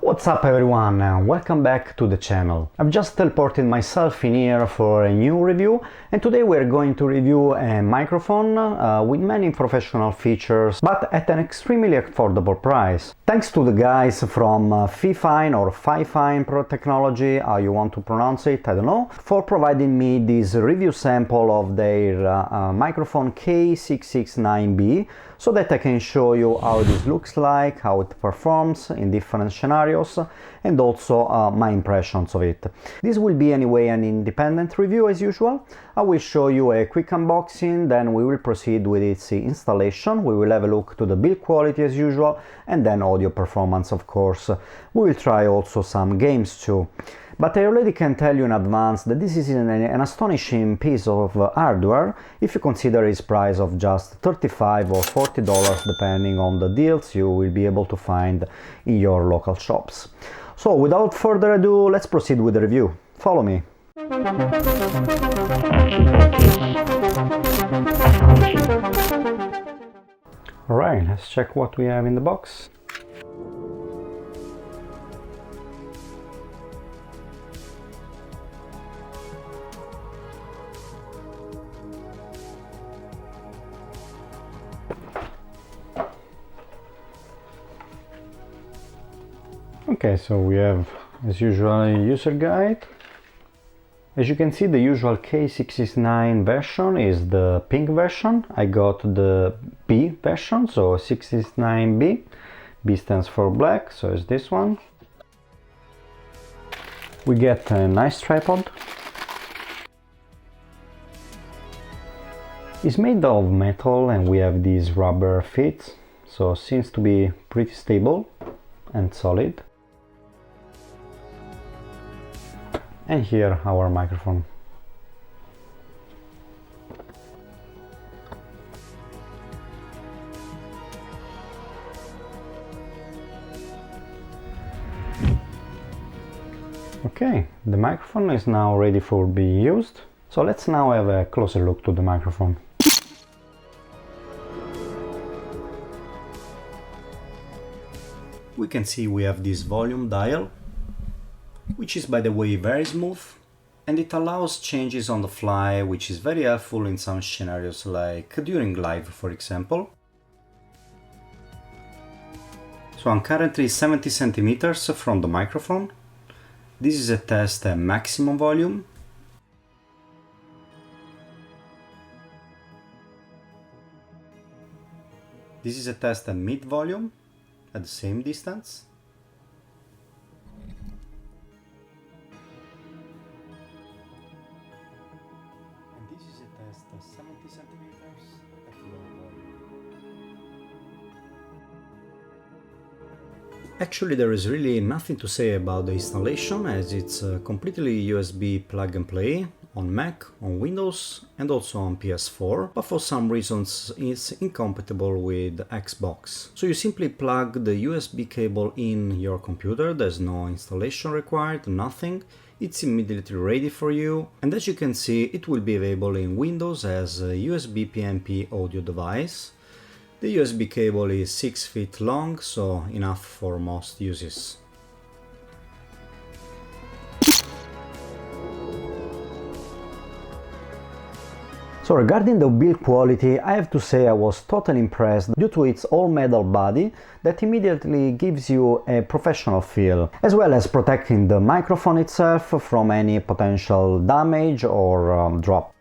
What's up everyone, and welcome back to the channel. I've just teleported myself in here for a new review, and today we're going to review a microphone with many professional features but at an extremely affordable price. Thanks to the guys from Fifine or Fifine Pro Technology, how you want to pronounce it, I don't know, for providing me this review sample of their microphone k669b, so that I can show you how this looks like, how it performs in different scenarios, and also my impressions of it. This will be anyway an independent review as usual. I will show you a quick unboxing, then we will proceed with its installation. We will have a look to the build quality as usual, and then audio performance, of course. We will try also some games too. But I already can tell you in advance that this is an astonishing piece of hardware if you consider its price of just $35 or $40 depending on the deals you will be able to find in your local shops. So without further ado, let's proceed with the review. Follow me. Alright, let's check what we have in the box. Okay, so we have, as usual, a user guide. As you can see, the usual K669 version is the pink version. I got the B version, so 669b. B stands for black, so it's this one. We get a nice tripod. It's made of metal and we have these rubber feet, so seems to be pretty stable and solid. And here our microphone. Okay, the microphone is now ready for being used. So let's now have a closer look to the microphone. We can see we have this volume dial, which is by the way very smooth, and it allows changes on the fly, which is very helpful in some scenarios like during live, for example. So I'm currently 70 centimeters from the microphone. This is a test at maximum volume. This is a test at mid volume at the same distance. This is a test at 70 centimeters at low volume. Actually, there is really nothing to say about the installation, as it's completely USB plug and play on Mac, on Windows and also on PS4, but for some reasons it's incompatible with Xbox. So you simply plug the USB cable in your computer, there's no installation required, nothing. It's immediately ready for you, and as you can see it will be available in Windows as a USB PNP audio device. The USB cable is 6 feet long, so enough for most uses. So regarding the build quality, I have to say I was totally impressed due to its all-metal body that immediately gives you a professional feel, as well as protecting the microphone itself from any potential damage or drop.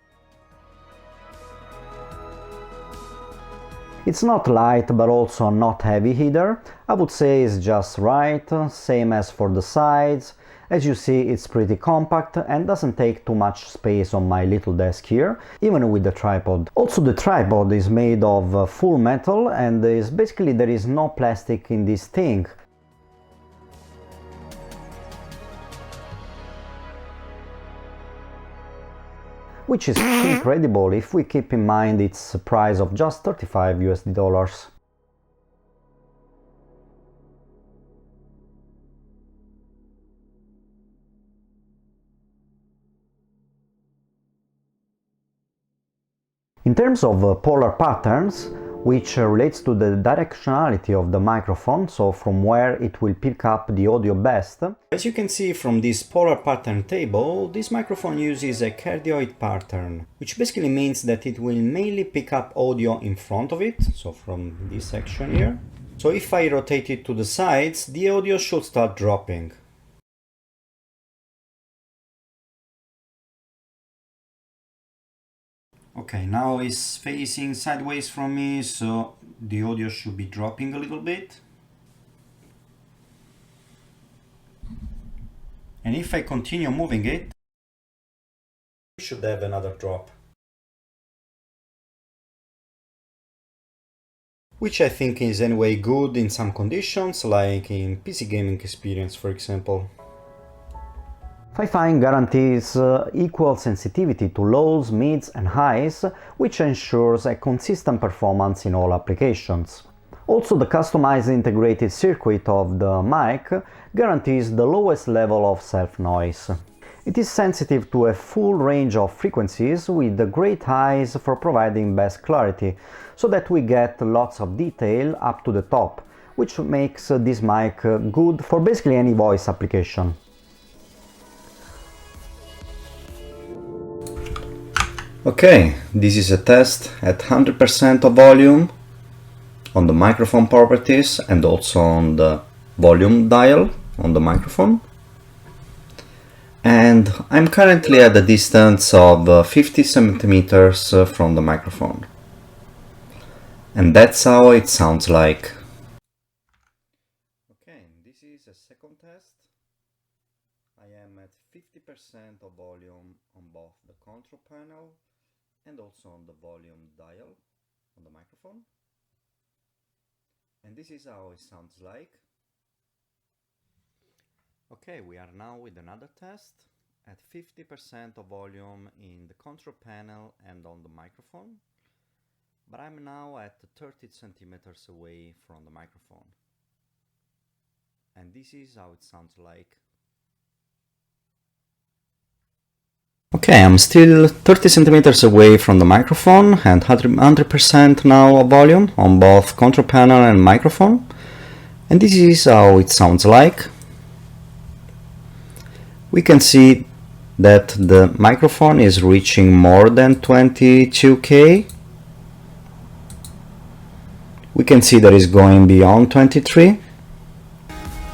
It's not light but also not heavy either. I would say it's just right, same as for the sides. As you see, it's pretty compact and doesn't take too much space on my little desk here, even with the tripod. Also, the tripod is made of full metal and basically there is no plastic in this thing. Which is incredible if we keep in mind its price of just $35 US. In terms of polar patterns, which relates to the directionality of the microphone, so from where it will pick up the audio best. As you can see from this polar pattern table, this microphone uses a cardioid pattern, which basically means that it will mainly pick up audio in front of it, so from this section here. So if I rotate it to the sides, the audio should start dropping. Okay, now it's facing sideways from me, so the audio should be dropping a little bit. And if I continue moving it, we should have another drop. Which I think is anyway good in some conditions, like in PC gaming experience, for example. Fifine guarantees equal sensitivity to lows, mids and highs, which ensures a consistent performance in all applications. Also, the customized integrated circuit of the mic guarantees the lowest level of self-noise. It is sensitive to a full range of frequencies with great highs for providing best clarity, so that we get lots of detail up to the top, which makes this mic good for basically any voice application. Okay, this is a test at 100% of volume on the microphone properties and also on the volume dial on the microphone. And I'm currently at a distance of 50 centimeters from the microphone. And that's how it sounds like. Okay, this is a second test. I am at 50% of volume on both the control panel and also on the volume dial on the microphone. And this is how it sounds like. Okay, we are now with another test at 50% of volume in the control panel and on the microphone. But I'm now at 30 centimeters away from the microphone. And this is how it sounds like. Okay, I'm still 30 centimeters away from the microphone and 100% now of volume on both control panel and microphone. And this is how it sounds like. We can see that the microphone is reaching more than 22K. We can see that it's going beyond 23.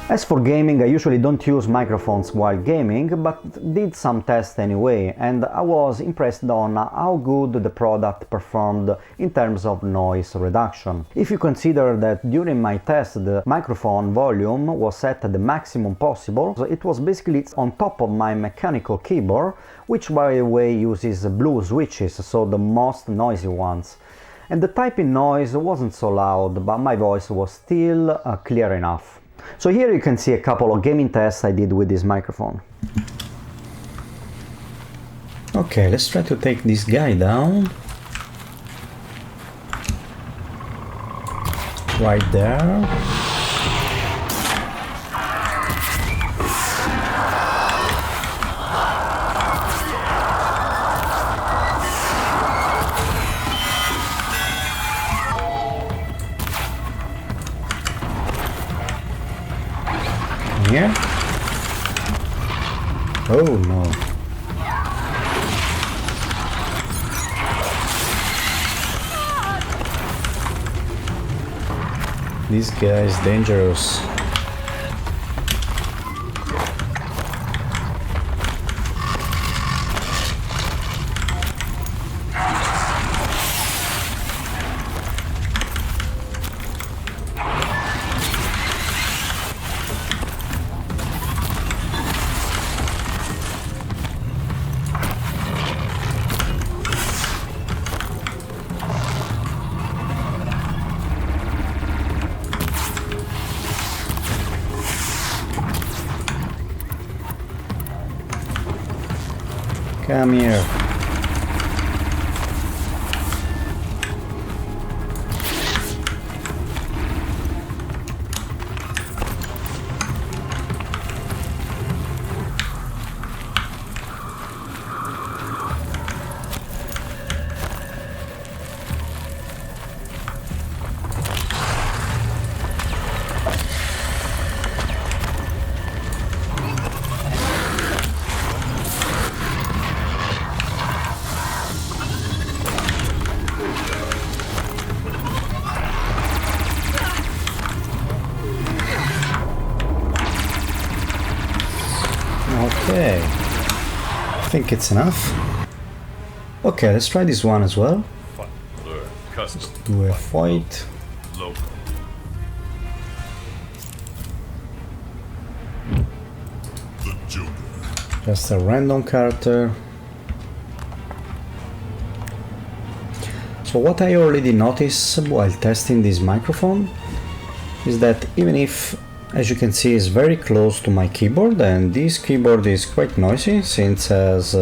As for gaming, I usually don't use microphones while gaming, but did some tests anyway, and I was impressed on how good the product performed in terms of noise reduction. If you consider that during my test the microphone volume was set at the maximum possible, so it was basically on top of my mechanical keyboard, which by the way uses blue switches, so the most noisy ones. And the typing noise wasn't so loud, but my voice was still clear enough. So here you can see a couple of gaming tests I did with this microphone. Okay, let's try to take this guy down. Right there. Here. Oh no. This guy is dangerous. Come here. Okay, I think it's enough. Okay, let's try this one as well. Let's do a fight. Just a random character. So what I already noticed while testing this microphone is that even if, as you can see, it's very close to my keyboard, and this keyboard is quite noisy since it has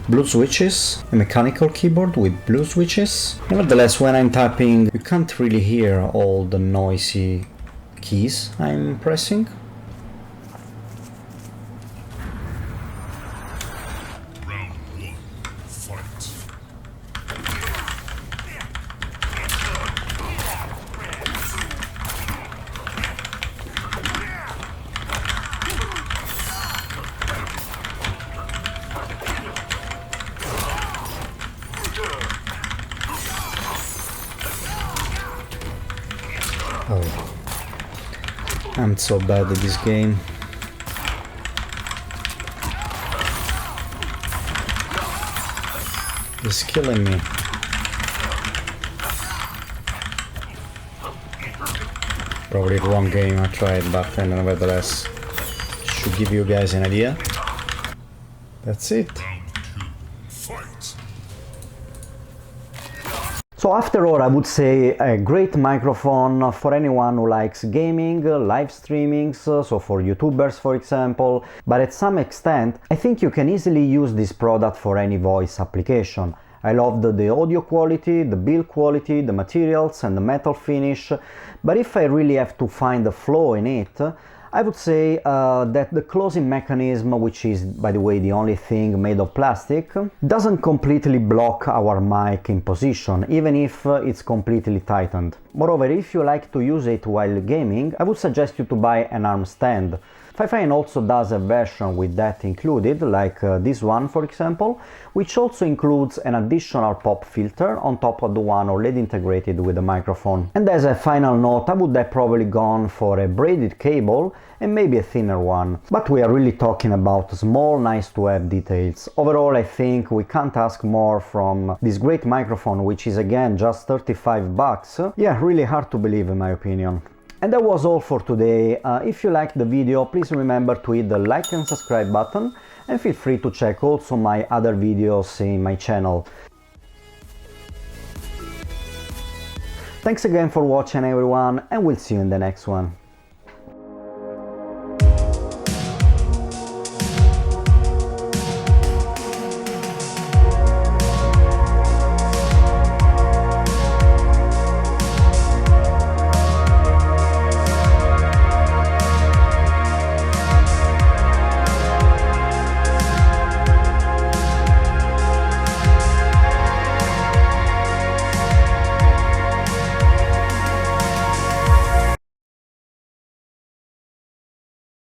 blue switches, a mechanical keyboard with blue switches. Nevertheless, when I'm typing, you can't really hear all the noisy keys I'm pressing. Oh, I'm so bad at this game. It's killing me. Probably the wrong game I tried, but nevertheless, should give you guys an idea. That's it. So after all, I would say a great microphone for anyone who likes gaming, live streaming, so for YouTubers for example, but at some extent I think you can easily use this product for any voice application. I loved the audio quality, the build quality, the materials and the metal finish, but if I really have to find a flaw in it, I would say that the closing mechanism, which is, by the way, the only thing made of plastic, doesn't completely block our mic in position, even if it's completely tightened. Moreover, if you like to use it while gaming, I would suggest you to buy an arm stand. Fifine also does a version with that included, like this one for example, which also includes an additional pop filter on top of the one already integrated with the microphone. And as a final note, I would have probably gone for a braided cable and maybe a thinner one. But we are really talking about small, nice to have details. Overall, I think we can't ask more from this great microphone, which is again just 35 bucks. Yeah, really hard to believe in my opinion. And that was all for today. If you liked the video, please remember to hit the like and subscribe button, and feel free to check also my other videos in my channel. Thanks again for watching everyone, and we'll see you in the next one.